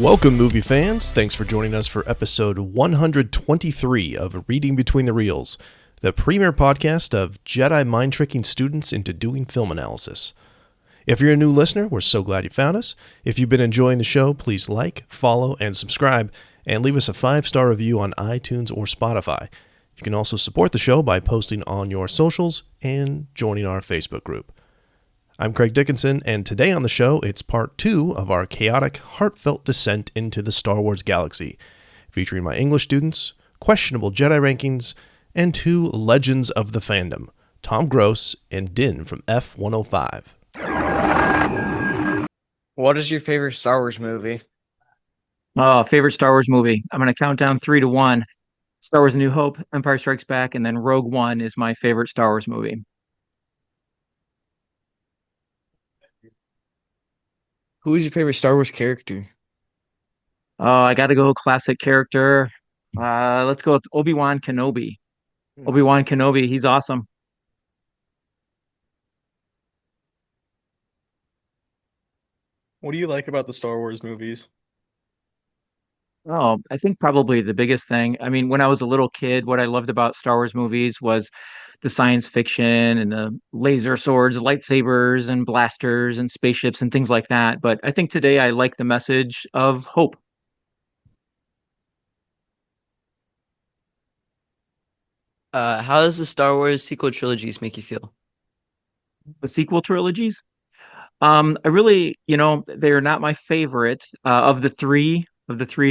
Welcome, movie fans. Thanks for joining us for episode 123 of Reading Between the Reels, the premier podcast of Jedi mind tricking students into doing film analysis. If you're a new listener, we're so glad you found us. If you've been enjoying the show, please like, follow, and subscribe, and leave us a 5-star review on iTunes or Spotify. You can also support the show by posting on your socials and joining our Facebook group. I'm Craig Dickinson, and today on the show, it's part 2 of our chaotic, heartfelt descent into the Star Wars galaxy, featuring my English students, questionable Jedi rankings, and 2 legends of the fandom, Tom Gross and Din from F105. What is your favorite Star Wars movie? Favorite Star Wars movie. I'm going to count down 3 to 1. Star Wars A New Hope, Empire Strikes Back, and then Rogue One is my favorite Star Wars movie. Who is your favorite Star Wars character? I got to go classic character. Let's go with Obi-Wan Kenobi. Obi-Wan Kenobi, he's awesome. What do you like about the Star Wars movies? Oh, I think probably the biggest thing. I mean, when I was a little kid, what I loved about Star Wars movies was the science fiction and the laser swords, lightsabers and blasters and spaceships and things like that. But I think today I like the message of hope. How does the Star Wars sequel trilogies make you feel? The sequel trilogies. I really, they're not my favorite of the three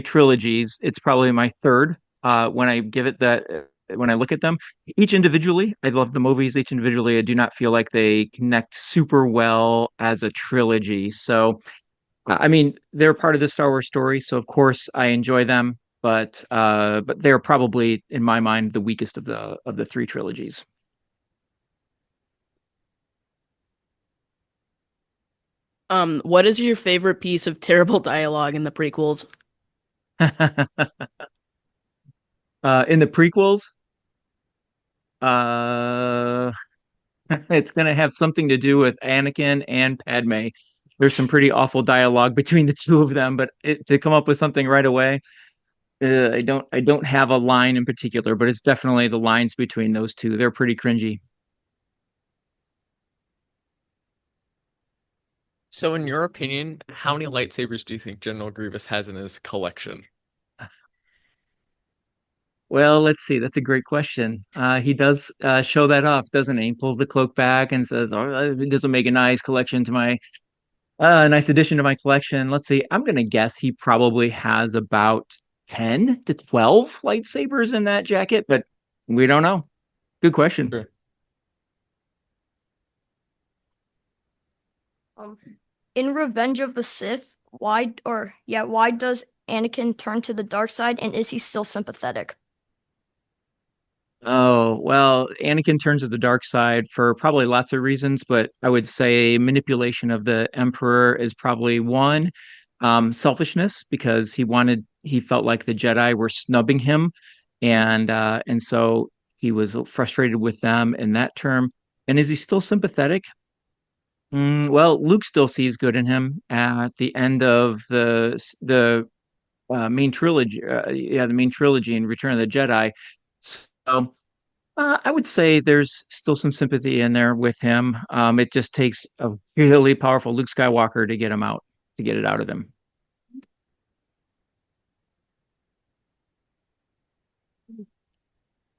trilogies. It's probably my third. When I give it that, when I look at them, each individually, I love the movies. Each individually, I do not feel like they connect super well as a trilogy. So, I mean, they're part of the Star Wars story, so of course I enjoy them. But they're probably, in my mind, the weakest of the 3 trilogies. What is your favorite piece of terrible dialogue in the prequels? In the prequels, uh, it's going to have something to do with Anakin and Padme. There's some pretty awful dialogue between the two of them, but to come up with something right away, I don't have a line in particular, but it's definitely the lines between those two. They're pretty cringy. So, in your opinion, how many lightsabers do you think General Grievous has in his collection? Well, let's see. That's a great question. He does show that off, doesn't he? He pulls the cloak back and says, "Oh, this will make a nice collection to my nice addition to my collection." Let's see. I'm gonna guess he probably has about 10 to 12 lightsabers in that jacket, but we don't know. Good question. Sure. Um, in Revenge of the Sith, why does Anakin turn to the dark side, and is he still sympathetic? Oh, well, Anakin turns to the dark side for probably lots of reasons, but I would say manipulation of the Emperor is probably one. Selfishness, because he felt like the Jedi were snubbing him, and so he was frustrated with them in that term. And is he still sympathetic? Well, Luke still sees good in him at the end of the main trilogy. The main trilogy in Return of the Jedi. So I would say there's still some sympathy in there with him. It just takes a really powerful Luke Skywalker to get him out, to get it out of him.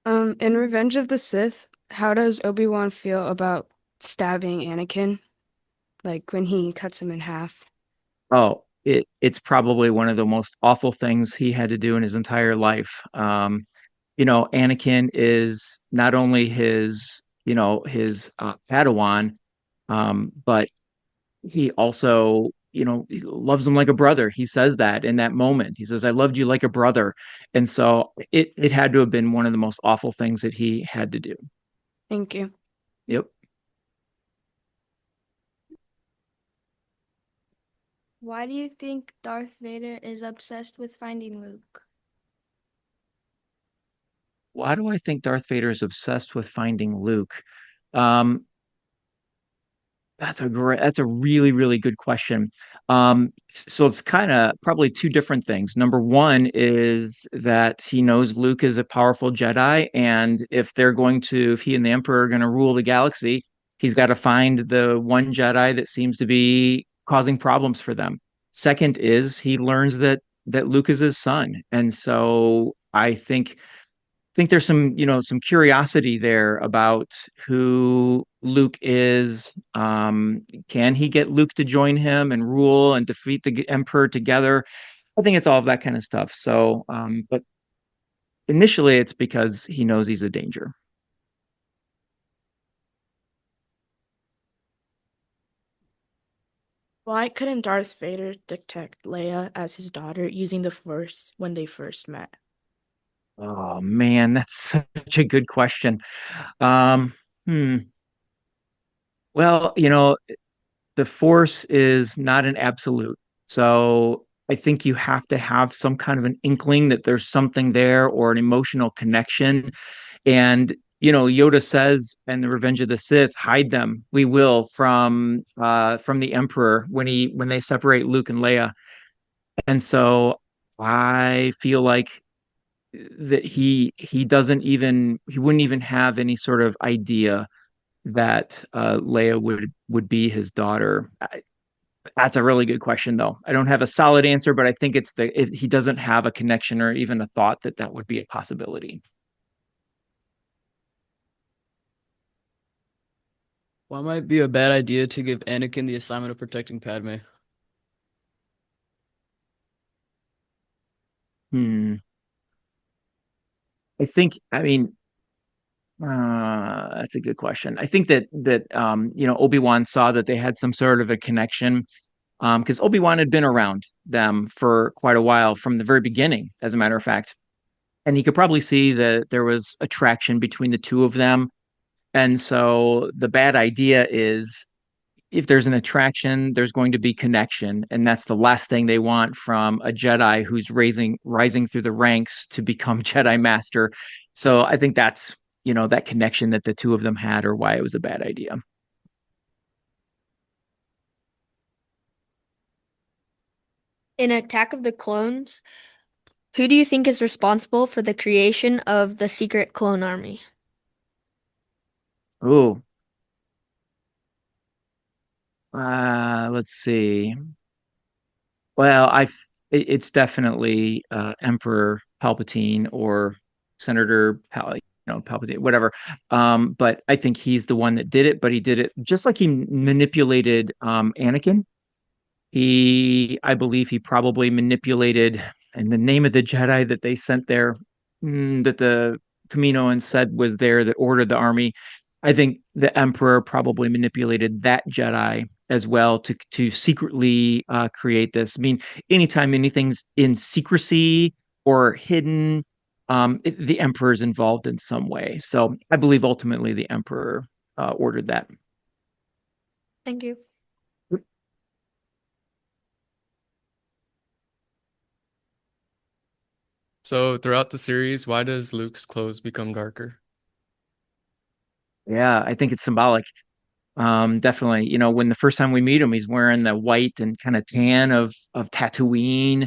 In Revenge of the Sith, how does Obi-Wan feel about stabbing Anakin? Like when he cuts him in half? Oh, it's probably one of the most awful things he had to do in his entire life. Anakin is not only his Padawan, but he also, he loves him like a brother. He says that in that moment. He says, "I loved you like a brother." And so it had to have been one of the most awful things that he had to do. Thank you. Yep. Why do you think Darth Vader is obsessed with finding Luke? Why do I think Darth Vader is obsessed with finding Luke? Um, That's a really, really good question. So it's kind of probably two different things. Number one is that he knows Luke is a powerful Jedi, and if he and the Emperor are going to rule the galaxy, he's got to find the one Jedi that seems to be causing problems for them. Second is he learns that Luke is his son, and so I think there's some curiosity there about who Luke is. Can he get Luke to join him and rule and defeat the Emperor together? I think it's all of that kind of stuff. So, but initially, it's because he knows he's a danger. Why couldn't Darth Vader detect Leia as his daughter using the Force when they first met? Oh man, that's such a good question. Um, hmm. Well, the Force is not an absolute. So I think you have to have some kind of an inkling that there's something there or an emotional connection. And Yoda says in the Revenge of the Sith, hide them. We will from the Emperor when they separate Luke and Leia. And so I feel like that he wouldn't even have any sort of idea that Leia would be his daughter. That's a really good question, though. I don't have a solid answer, but I think he doesn't have a connection or even a thought that that would be a possibility. Why might be a bad idea to give Anakin the assignment of protecting Padme? Hmm. I mean, that's a good question. I think that Obi-Wan saw that they had some sort of a connection, because Obi-Wan had been around them for quite a while from the very beginning, as a matter of fact. And he could probably see that there was attraction between the two of them. And so the bad idea is if there's an attraction, there's going to be connection. And that's the last thing they want from a Jedi who's rising through the ranks to become Jedi Master. So I think that's, that connection that the two of them had or why it was a bad idea. In Attack of the Clones, who do you think is responsible for the creation of the secret clone army? Oh, let's see. Well, it's definitely Emperor Palpatine or Palpatine, whatever. But I think he's the one that did it. But he did it just like he manipulated Anakin. I believe he probably manipulated, and the name of the Jedi that they sent there, that the Kaminoans said was there that ordered the army. I think the Emperor probably manipulated that Jedi as well to secretly create this. I mean, anytime anything's in secrecy or hidden, the Emperor is involved in some way. So I believe ultimately the Emperor ordered that. Thank you. So throughout the series, why does Luke's clothes become darker? Yeah, I think it's symbolic. Definitely. When the first time we meet him, he's wearing the white and kind of tan of Tatooine,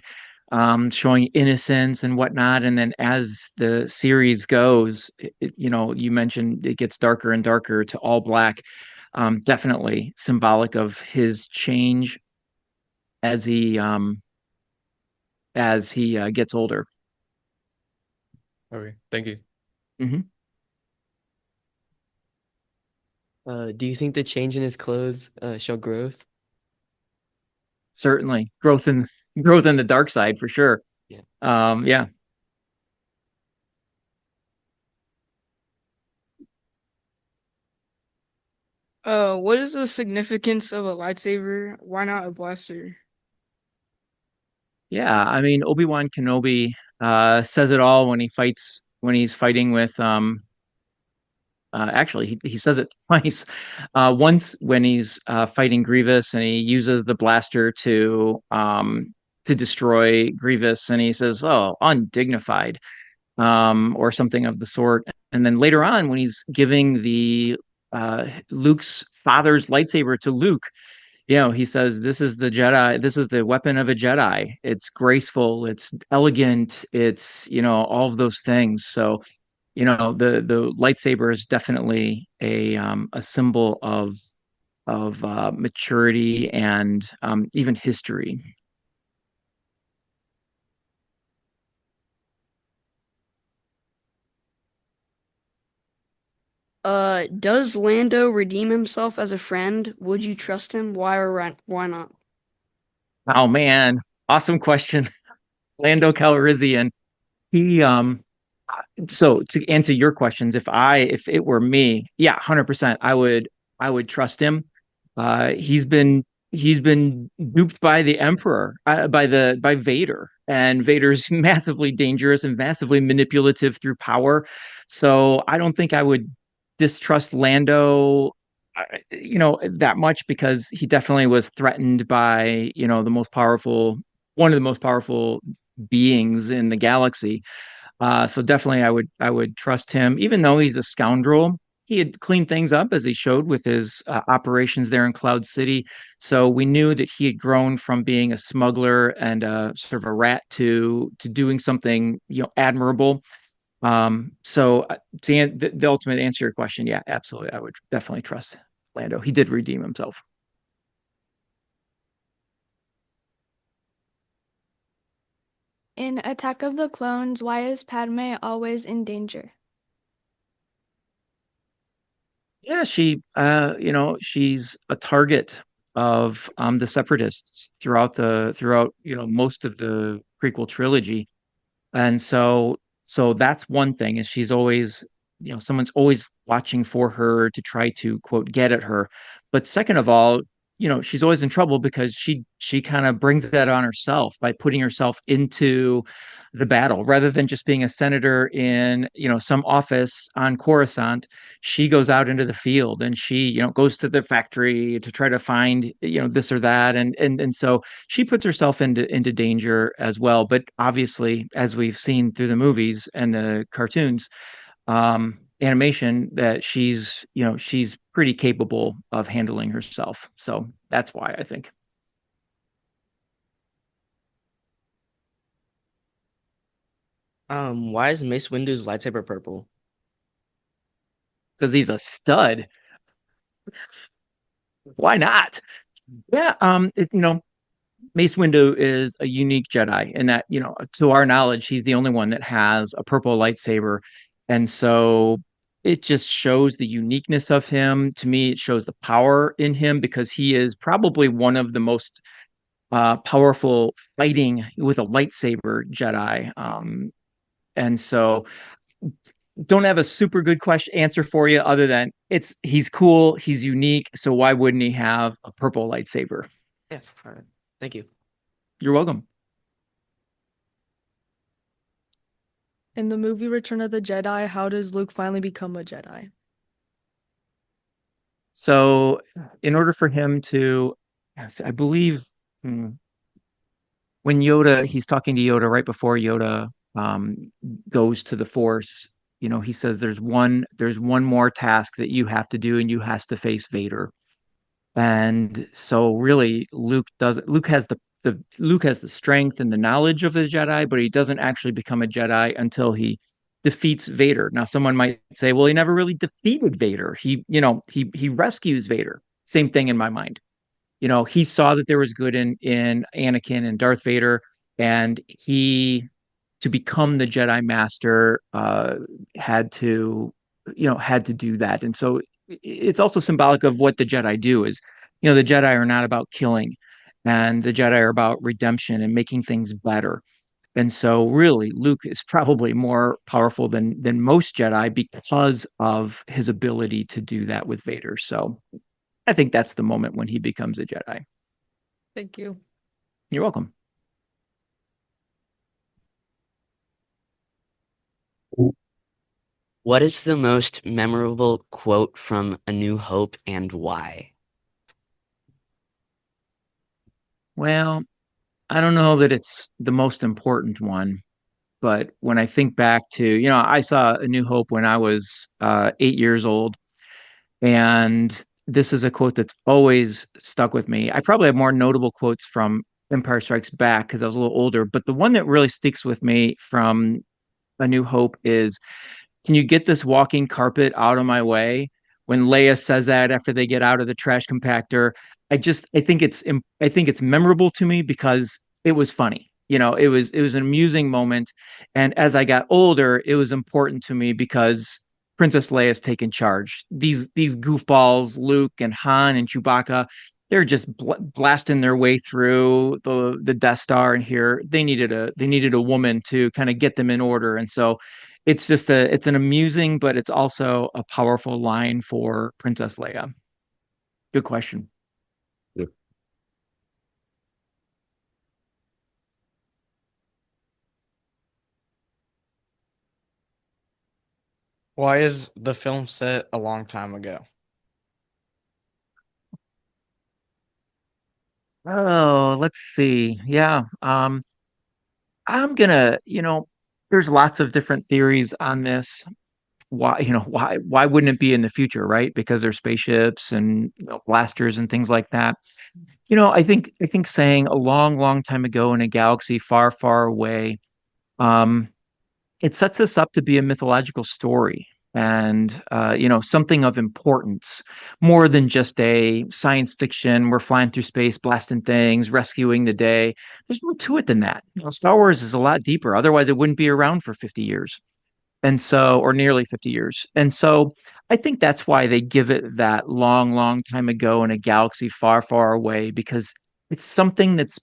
showing innocence and whatnot. And then as the series goes, you mentioned it gets darker and darker to all black. Definitely symbolic of his change as he gets older. Okay, thank you. Hmm. Do you think the change in his clothes show growth? Certainly, growth in the dark side for sure. Yeah. Yeah. What is the significance of a lightsaber? Why not a blaster? Yeah, I mean Obi-Wan Kenobi says it all when he's fighting with actually he says it twice. Once when he's fighting Grievous and he uses the blaster to destroy Grievous and he says, "Oh, undignified," or something of the sort. And then later on when he's giving the Luke's father's lightsaber to Luke. He says, "This is the Jedi. This is the weapon of a Jedi. It's graceful. It's elegant. It's all of those things." So the lightsaber is definitely a symbol of maturity and even history. Does Lando redeem himself as a friend? Would you trust him? Why or why not? Oh man, awesome question. Lando Calrissian. He so to answer your questions, if it were me, yeah, 100%, I would trust him. He's been duped by the Emperor, by Vader, and Vader's massively dangerous and massively manipulative through power. So I don't think I would distrust Lando, that much, because he definitely was threatened by, one of the most powerful beings in the galaxy. So definitely I would trust him, even though he's a scoundrel. He had cleaned things up, as he showed with his operations there in Cloud City. So we knew that he had grown from being a smuggler and sort of a rat to doing something admirable. The ultimate answer to your question, yeah, absolutely, I would definitely trust Lando. He did redeem himself In Attack of the Clones, why is Padme always in danger? Yeah, she's a target of the separatists throughout most of the prequel trilogy. And so that's one thing, is she's always, someone's always watching for her to try to quote get at her. But second of all, she's always in trouble because she kind of brings that on herself by putting herself into the battle rather than just being a senator in, some office on Coruscant. She goes out into the field, and she, goes to the factory to try to find, this or that. And so she puts herself into danger as well. But obviously, as we've seen through the movies and the cartoons, animation, that she's pretty capable of handling herself. So that's why I think. Why is Mace Windu's lightsaber purple? Because he's a stud. Why not? Yeah, Mace Windu is a unique Jedi in that, to our knowledge, he's the only one that has a purple lightsaber. And so it just shows the uniqueness of him. To me, it shows the power in him, because he is probably one of the most powerful fighting with a lightsaber Jedi. And so don't have a super good question answer for you, other than he's cool, he's unique. So why wouldn't he have a purple lightsaber? Yeah, all right. Thank you. You're welcome. In the movie Return of the Jedi, how does Luke finally become a Jedi? So, in order for him to, I believe, when he's talking to Yoda right before Yoda goes to the Force, he says there's one more task that you have to do, and you has to face Vader. And so really Luke has the strength and the knowledge of the Jedi, but he doesn't actually become a Jedi until he defeats Vader. Now, someone might say, well, he never really defeated Vader. He rescues Vader. Same thing in my mind. He saw that there was good in Anakin and Darth Vader, and he, to become the Jedi Master, had to do that. And so it's also symbolic of what the Jedi do. Is the Jedi are not about killing, and the Jedi are about redemption and making things better. And so really Luke is probably more powerful than most Jedi, because of his ability to do that with Vader. So I think that's the moment when he becomes a Jedi. Thank you. You're welcome. What is the most memorable quote from A New Hope, and why? Well, I don't know that it's the most important one, but when I think back to, I saw A New Hope when I was 8 years old, And this is a quote that's always stuck with me. I probably have more notable quotes from Empire Strikes Back because I was a little older, but the one that really sticks with me from A New Hope is, "Can you get this walking carpet out of my way?" When Leia says that after they get out of the trash compactor, I think it's memorable to me because it was funny. It was an amusing moment, and as I got older, it was important to me because Princess Leia's taken charge. These goofballs, Luke and Han and Chewbacca, they're just blasting their way through the Death Star, and here they needed a woman to kind of get them in order, and so it's an amusing, but it's also a powerful line for Princess Leia. Good question. Yeah. Why is the film set a long time ago? Oh, let's see. Yeah. I'm gonna, there's lots of different theories on this. Why wouldn't it be in the future, right? Because there's spaceships and blasters and things like that. I think saying a long, long time ago in a galaxy far, far away, um, it sets us up to be a mythological story and something of importance more than just a science fiction. We're flying through space, blasting things, rescuing the day. There's more to it than that. Star Wars is a lot deeper. Otherwise, it wouldn't be around for 50 years. And so, or nearly 50 years. And so I think that's why they give it that long, long time ago in a galaxy far, far away, because it's something that's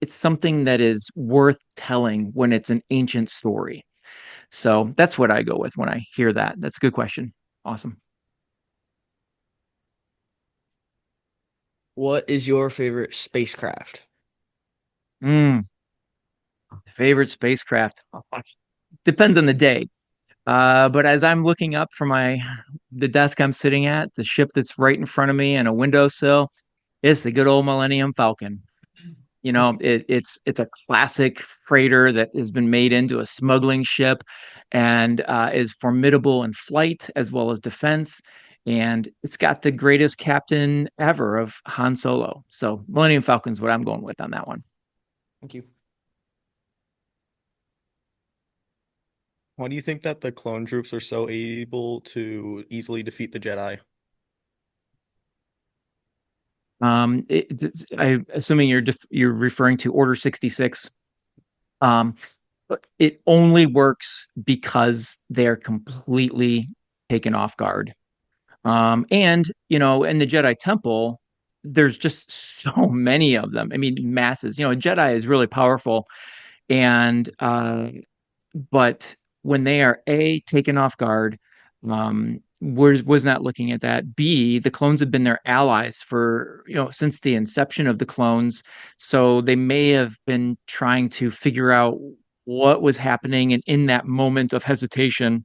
it's something that is worth telling when it's an ancient story. So that's what I go with when I hear that. That's a good question. Awesome. What is your favorite spacecraft? Mm, favorite spacecraft. Depends on the day. But as I'm looking up from the desk I'm sitting at, the ship that's right in front of me and a windowsill, it's the good old Millennium Falcon. It's a classic freighter that has been made into a smuggling ship and is formidable in flight as well as defense. And it's got the greatest captain ever of Han Solo. So Millennium Falcon's what I'm going with on that one. Thank you. Why do you think that the clone troops are so able to easily defeat the Jedi? I'm assuming you're referring to Order 66. Um, but it only works because they're completely taken off guard. And in the Jedi Temple, there's just so many of them. I mean, masses. A Jedi is really powerful, and but when they are A, taken off guard, was not looking at that. B, the clones have been their allies for, since the inception of the clones. So they may have been trying to figure out what was happening. And in that moment of hesitation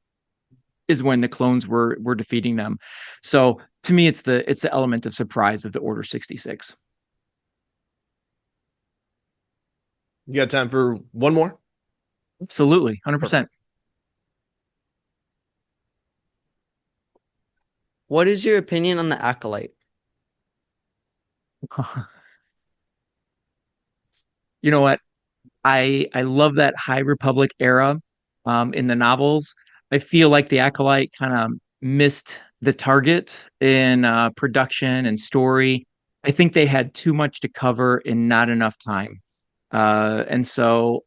is when the clones were defeating them. So to me, it's the element of surprise of the Order 66. You got time for one more? Absolutely, 100%. What is your opinion on the Acolyte? You know what? I love that High Republic era in the novels. I feel like the Acolyte kind of missed the target in production and story. I think they had too much to cover in not enough time. And so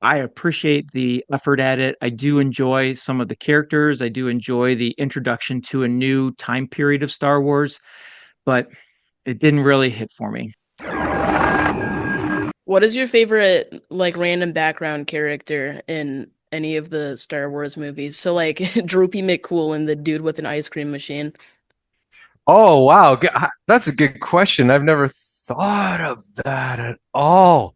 I appreciate the effort at it. I do enjoy some of the characters. I do enjoy the introduction to a new time period of Star Wars, but it didn't really hit for me. What is your favorite like random background character in any of the Star Wars movies? So like Droopy McCool and the dude with an ice cream machine. Oh, wow. That's a good question. I've never thought of that at all.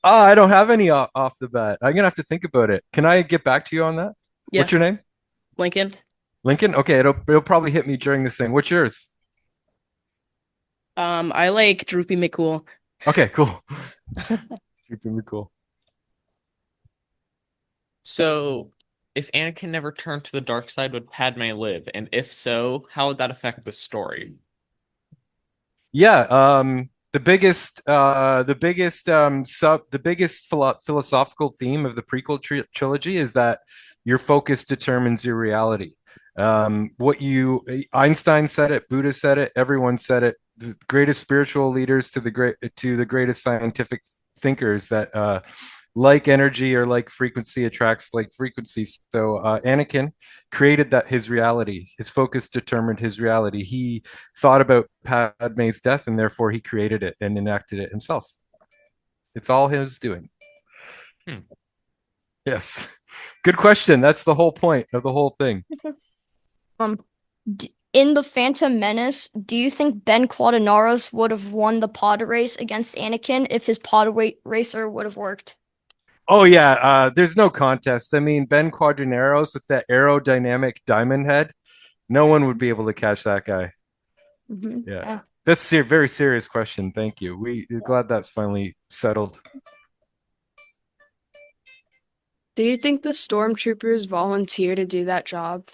Oh, I don't have any off the bat. I'm gonna have to think about it. Can I get back to you on that? Yeah, What's your name? Lincoln. Lincoln? Okay, it'll probably hit me during this thing. What's yours? I like Droopy McCool. Okay, cool. It's gonna be cool. So if Anakin never turned to the dark side, would Padme live? And if so, how would that affect the story? Yeah, the biggest philosophical theme of the prequel trilogy is that your focus determines your reality. Einstein said it, Buddha said it, everyone said it. The greatest spiritual leaders to the greatest scientific thinkers that like energy or like frequency attracts like frequency. So Anakin created that his reality. His focus determined his reality. He thought about Padme's death, and therefore he created it and enacted it himself. It's all his doing. Yes. Good question. That's the whole point of the whole thing. In the Phantom Menace, do you think Ben Quadinaros would have won the pod race against Anakin if his pod racer would have worked? Oh yeah, there's no contest. I mean, Ben Quadinaros with that aerodynamic diamond head, no one would be able to catch that guy. Yeah. That's a very serious question. Thank you. We're glad that's finally settled. Do you think the stormtroopers volunteer to do that job,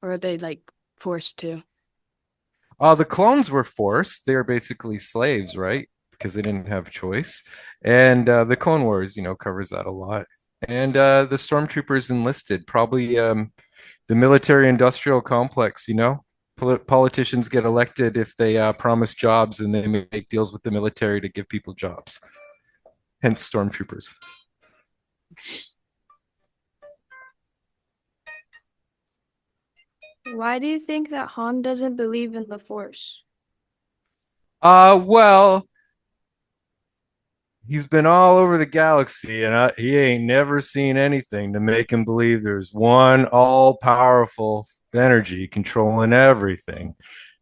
or are they like forced to? The clones were forced. They were basically slaves, right? Because they didn't have a choice. And the Clone Wars, covers that a lot. And the stormtroopers enlisted, probably the military-industrial complex, Politicians get elected if they promise jobs and they make deals with the military to give people jobs. Hence stormtroopers. Why do you think that Han doesn't believe in the Force? Well, he's been all over the galaxy and he ain't never seen anything to make him believe there's one all-powerful energy controlling everything.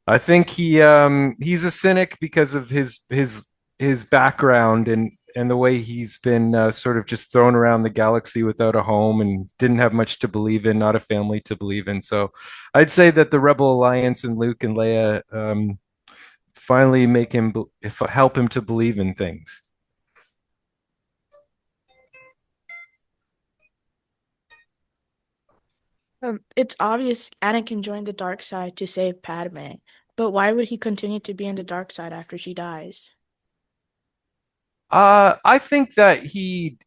I think he's a cynic because of his background and the way he's been sort of just thrown around the galaxy without a home and didn't have much to believe in, not a family to believe in. So I'd say that the Rebel Alliance and Luke and Leia finally help him to believe in things. It's obvious Anakin joined the dark side to save Padme, but why would he continue to be in the dark side after she dies? I think that he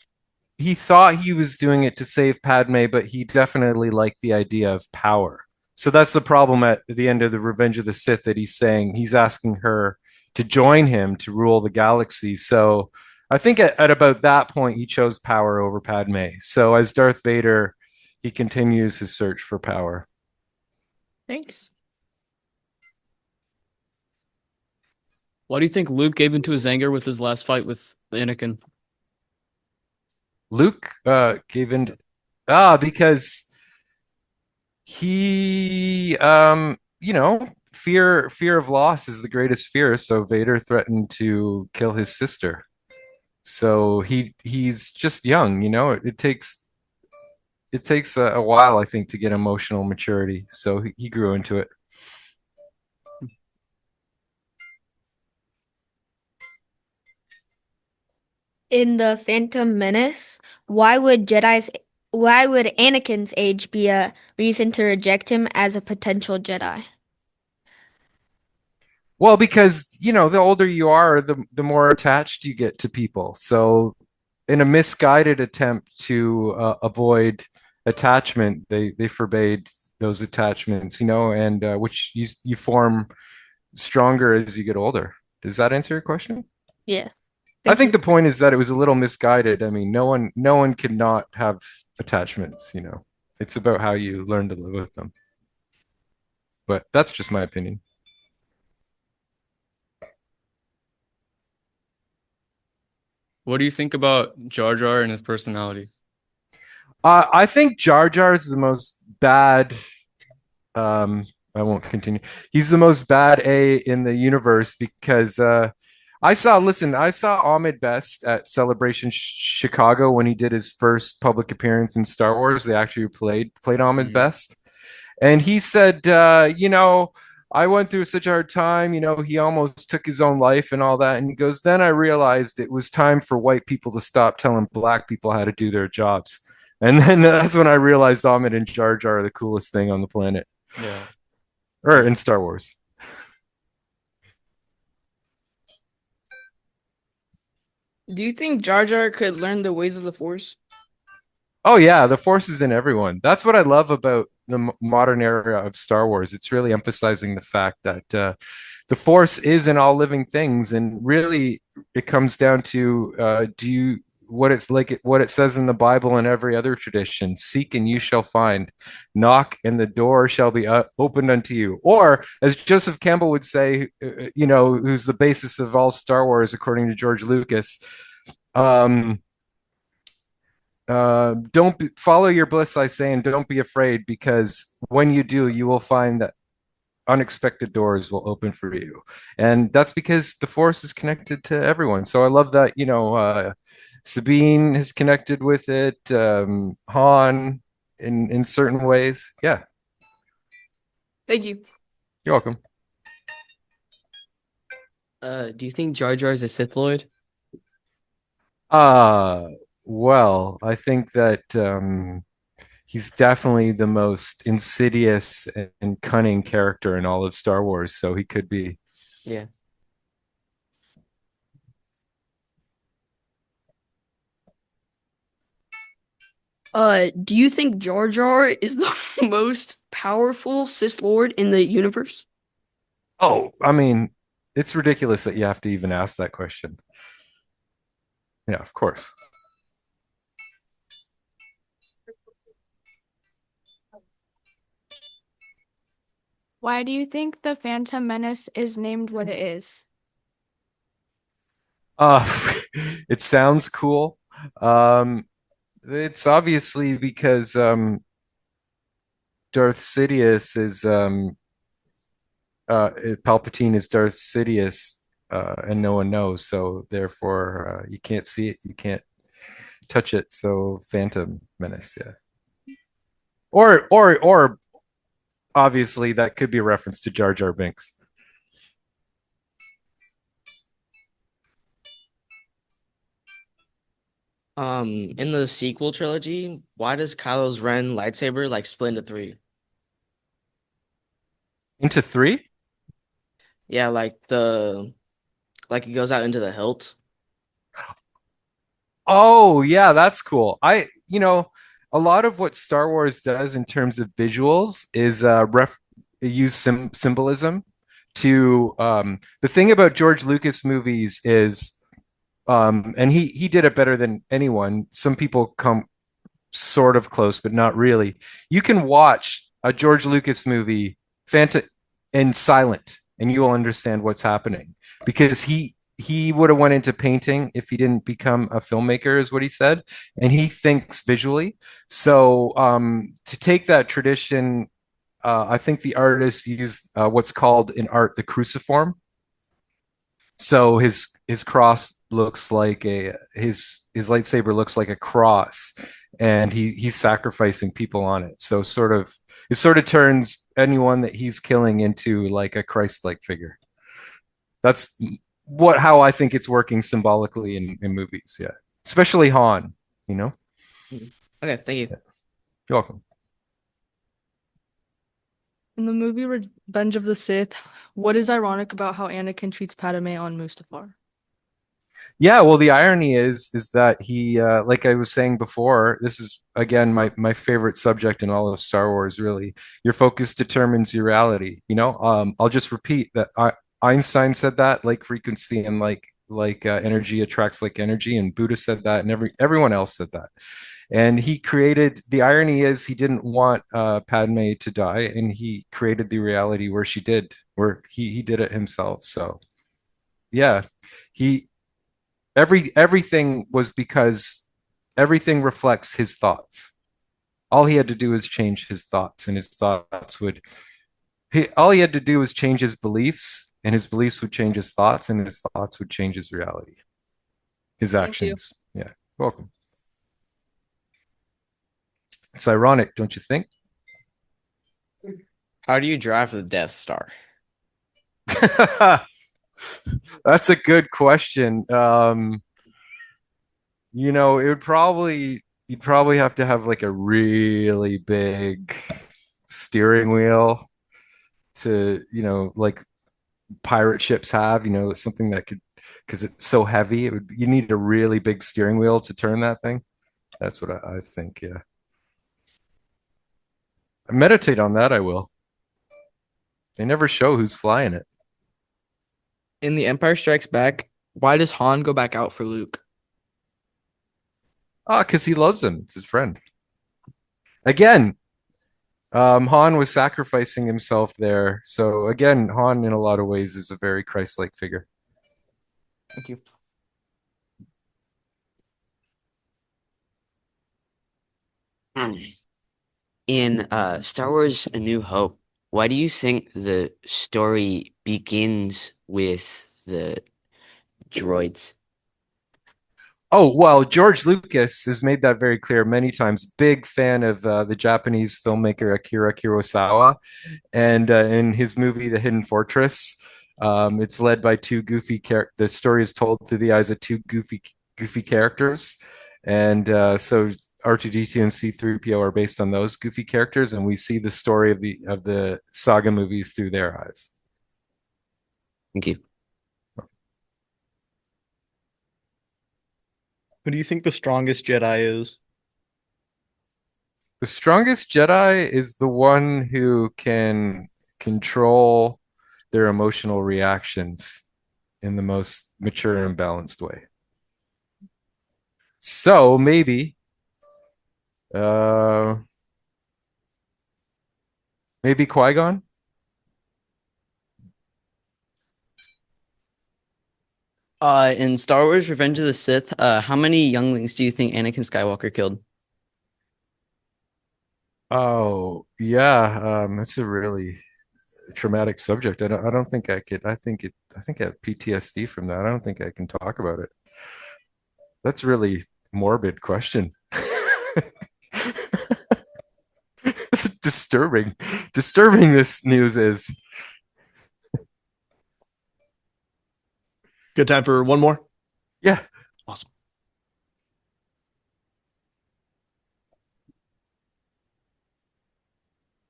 thought he was doing it to save Padme, but he definitely liked the idea of power. So that's the problem at the end of the Revenge of the Sith, that he's asking her to join him to rule the galaxy. So I think at about that point, he chose power over Padme. So as Darth Vader, he continues his search for power. Thanks. Why do you think Luke gave into his anger with his last fight with Anakin? Luke gave in because he fear of loss is the greatest fear. So Vader threatened to kill his sister. So he's just young, it takes a while, I think, to get emotional maturity. So he grew into it. In the Phantom Menace, why would Anakin's age be a reason to reject him as a potential Jedi? Well, because the older you are, the more attached you get to people. So in a misguided attempt to avoid attachment, they forbade those attachments, and which you form stronger as you get older. Does that answer your question? Yeah. I think the point is that it was a little misguided. I mean, no one can not have attachments, It's about how you learn to live with them. But that's just my opinion. What do you think about Jar Jar and his personality? I think Jar Jar is the most bad. I won't continue. He's the most bad A in the universe because I saw Ahmed Best at Celebration Chicago when he did his first public appearance in Star Wars. They actually played Ahmed Best, and he said, I went through such a hard time, he almost took his own life and all that. And he goes, then I realized it was time for white people to stop telling black people how to do their jobs. And then that's when I realized Ahmed and Jar Jar are the coolest thing on the planet. Yeah. Or in Star Wars. Do you think Jar Jar could learn the ways of the Force? Oh yeah, the Force is in everyone. That's what I love about the modern era of Star Wars. It's really emphasizing the fact that the Force is in all living things, and really, it comes down to do you what it's like what it says in the Bible and every other tradition: seek and you shall find, knock and the door shall be opened unto you. Or as Joseph Campbell would say, who's the basis of all Star Wars according to George Lucas. Don't follow your bliss, I say, and don't be afraid, because when you do, you will find that unexpected doors will open for you. And that's because the Force is connected to everyone. So I love that, Sabine is connected with it, Han in certain ways. Yeah. Thank you. You're welcome. Do you think Jar Jar is a Sith Lord? Well, I think that he's definitely the most insidious and cunning character in all of Star Wars, so he could be. Yeah. Do you think Jar Jar is the most powerful Sith Lord in the universe? Oh, I mean, it's ridiculous that you have to even ask that question. Yeah, of course. Why do you think the Phantom Menace is named what it is? Uh, it sounds cool. It's obviously because Darth Sidious is Palpatine is Darth Sidious, and no one knows, so therefore you can't see it, you can't touch it. So Phantom Menace, yeah. Or obviously that could be a reference to Jar Jar Binks. In the sequel trilogy, why does Kylo's Ren lightsaber like split into three? Into three? Yeah, like it goes out into the hilt. Oh, yeah, that's cool. A lot of what Star Wars does in terms of visuals is use symbolism to the thing about George Lucas movies is and he did it better than anyone. Some people come sort of close, but not really. You can watch a George Lucas movie and silent, and you will understand what's happening, because he would have went into painting if he didn't become a filmmaker, is what he said, and he thinks visually. So to take that tradition, I think the artist used what's called in art the cruciform. So his cross looks like his lightsaber looks like a cross, and he's sacrificing people on it. So it sort of turns anyone that he's killing into like a Christ-like figure. That's how I think it's working symbolically in movies. Yeah, especially Han. Okay, thank you. Yeah. You're welcome. In the movie Revenge of the Sith, what is ironic about how Anakin treats Padme on Mustafar? Yeah, well, the irony is that he, like I was saying before, this is again my favorite subject in all of Star Wars. Really, your focus determines your reality. I'll just repeat that Einstein said that, like frequency and like energy attracts like energy, and Buddha said that, and everyone else said that. And he created, the irony is he didn't want Padme to die, and he created the reality where she did, where he did it himself. So yeah, everything was because everything reflects his thoughts. All he had to do was change his thoughts, and his thoughts would all he had to do was change his beliefs, and his beliefs would change his thoughts, and his thoughts would change his reality, his actions. Yeah, welcome. It's ironic, don't you think? How do you drive the Death Star? That's a good question. It would probably you'd probably have to have like a really big steering wheel to, like pirate ships have, something that could, because it's so heavy, you need a really big steering wheel to turn that thing. That's what I think. Yeah. Meditate on that. I will. They never show who's flying it. In The Empire Strikes Back, why does Han go back out for Luke? Because he loves him. It's his friend. Again, Han was sacrificing himself there. So again, Han in a lot of ways is a very Christ-like figure. Thank you. In Star Wars A New Hope, why do you think the story begins with the droids? Oh, well, George Lucas has made that very clear many times. Big fan of the Japanese filmmaker Akira Kurosawa. And in his movie, The Hidden Fortress, it's led by two goofy characters. The story is told through the eyes of two goofy characters. And so R2-D2 and C-3PO are based on those goofy characters. And we see the story of the saga movies through their eyes. Thank you. Who do you think the strongest Jedi is? The strongest Jedi is the one who can control their emotional reactions in the most mature and balanced way. So maybe Qui-Gon? In Star Wars Revenge of the Sith, how many younglings do you think Anakin Skywalker killed? Oh, yeah, that's a really traumatic subject. I don't think I could. I think I have PTSD from that. I don't think I can talk about it. That's a really morbid question. It's disturbing. Disturbing this news is. Good time for one more? Yeah. Awesome.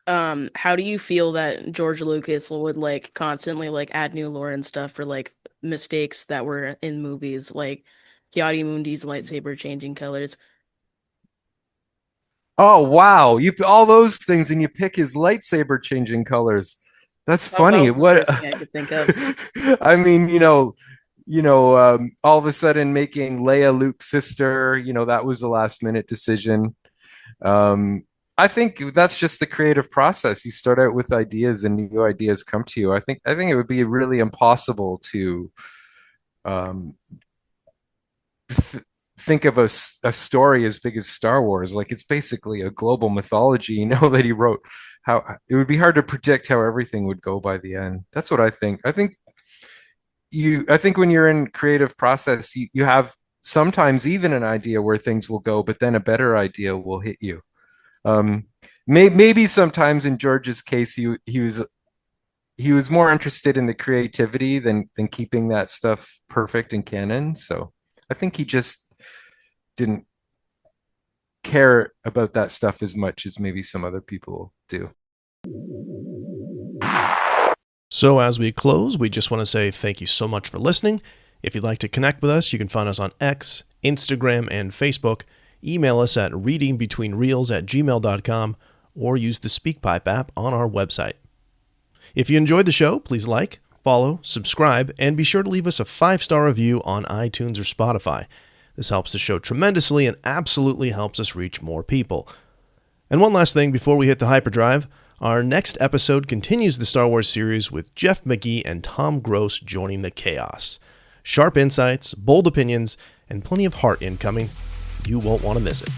How do you feel that George Lucas would like constantly like add new lore and stuff for like mistakes that were in movies, like Yadi-Mundi's lightsaber changing colors? Oh, wow. You all those things and you pick his lightsaber changing colors. That's funny. That was the What first thing I could think of. I mean, all of a sudden making Leia Luke's sister, that was a last minute decision. I think that's just the creative process. You start out with ideas and new ideas come to you. I think it would be really impossible to think of a story as big as Star Wars. Like, it's basically a global mythology, that he wrote. How it would be hard to predict how everything would go by the end. That's what I think. I think when you're in creative process, you have sometimes even an idea where things will go, but then a better idea will hit you. Maybe sometimes in George's case, he was more interested in the creativity than keeping that stuff perfect in canon. So I think he just didn't care about that stuff as much as maybe some other people do. So as we close, we just want to say thank you so much for listening. If you'd like to connect with us, you can find us on X, Instagram, and Facebook. Email us at readingbetweenreels@gmail.com or use the SpeakPipe app on our website. If you enjoyed the show, please like, follow, subscribe, and be sure to leave us a 5-star review on iTunes or Spotify. This helps the show tremendously and absolutely helps us reach more people. And one last thing before we hit the hyperdrive, our next episode continues the Star Wars series with Jeff McGee and Tom Gross joining the chaos. Sharp insights, bold opinions, and plenty of heart incoming. You won't want to miss it.